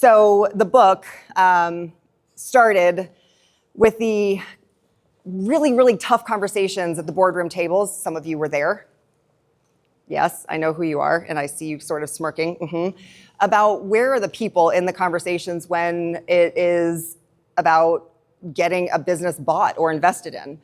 So the book started with the really, really tough conversations at the boardroom tables. Some of you were there. Yes, I know who you are, and I see you sort of smirking. About where are the people in the conversations when it is about getting a business bought or invested in.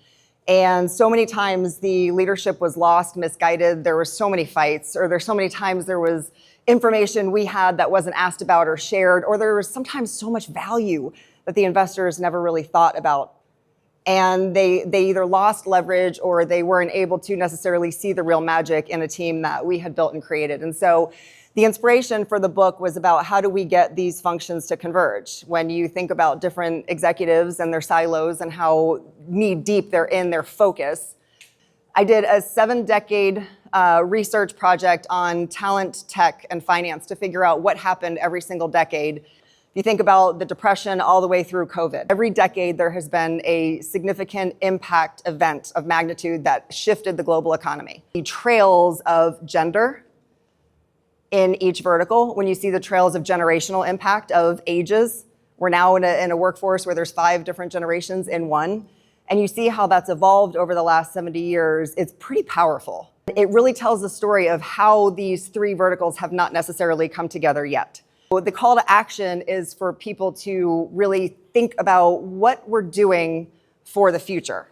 And so many times the leadership was lost, misguided. There were so many fights, or there's so many times there was information we had that wasn't asked about or shared, or there was sometimes so much value that the investors never really thought about. And they either lost leverage or they weren't able to necessarily see the real magic in a team that we had built and created. And so the inspiration for the book was about how do we get these functions to converge? When you think about different executives and their silos and how knee-deep they're in their focus. I did a 7-decade research project on talent, tech, and finance to figure out what happened every single decade. You think about the Depression all the way through COVID. Every decade, there has been a significant impact event of magnitude that shifted the global economy. The trails of gender in each vertical, when you see the trails of generational impact of ages, we're now in a workforce where there's 5 different generations in one, and you see how that's evolved over the last 70 years, it's pretty powerful. It really tells the story of how these 3 verticals have not necessarily come together yet. The call to action is for people to really think about what we're doing for the future.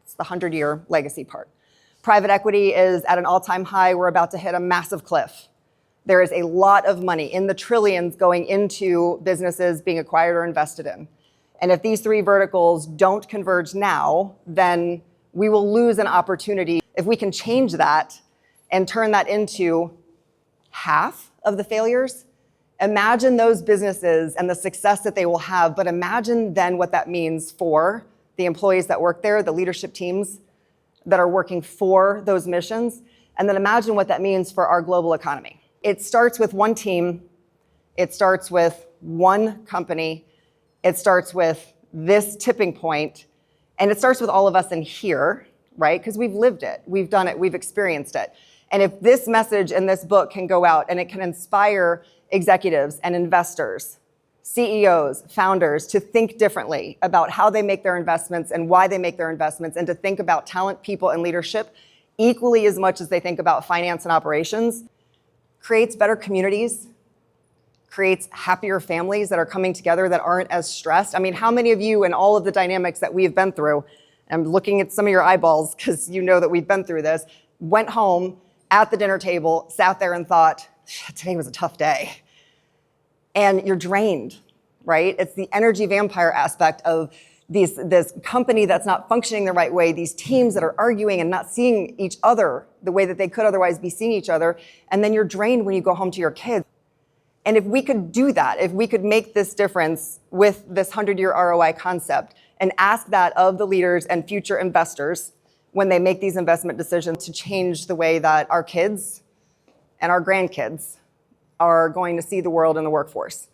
It's the 100-year legacy part. Private equity is at an all-time high. We're about to hit a massive cliff. There is a lot of money in the trillions going into businesses being acquired or invested in. And if these 3 verticals don't converge now, then we will lose an opportunity. If we can change that and turn that into half of the failures, imagine those businesses and the success that they will have, but imagine then what that means for the employees that work there, the leadership teams that are working for those missions, and then imagine what that means for our global economy. It starts with one team, it starts with one company, it starts with this tipping point, and it starts with all of us in here, right? Because we've lived it, we've done it, we've experienced it. And if this message in this book can go out and it can inspire executives and investors, CEOs, founders to think differently about how they make their investments and why they make their investments, and to think about talent, people, and leadership equally as much as they think about finance and operations, creates better communities, creates happier families that are coming together that aren't as stressed. I mean, how many of you in all of the dynamics that we've been through, I'm looking at some of your eyeballs because you know that we've been through this, went home at the dinner table, sat there and thought, today was a tough day. And you're drained, right? It's the energy vampire aspect of this company that's not functioning the right way, these teams that are arguing and not seeing each other the way that they could otherwise be seeing each other, and then you're drained when you go home to your kids. And if we could do that, if we could make this difference with this 100-year ROI concept and ask that of the leaders and future investors when they make these investment decisions to change the way that our kids and our grandkids are going to see the world in the workforce.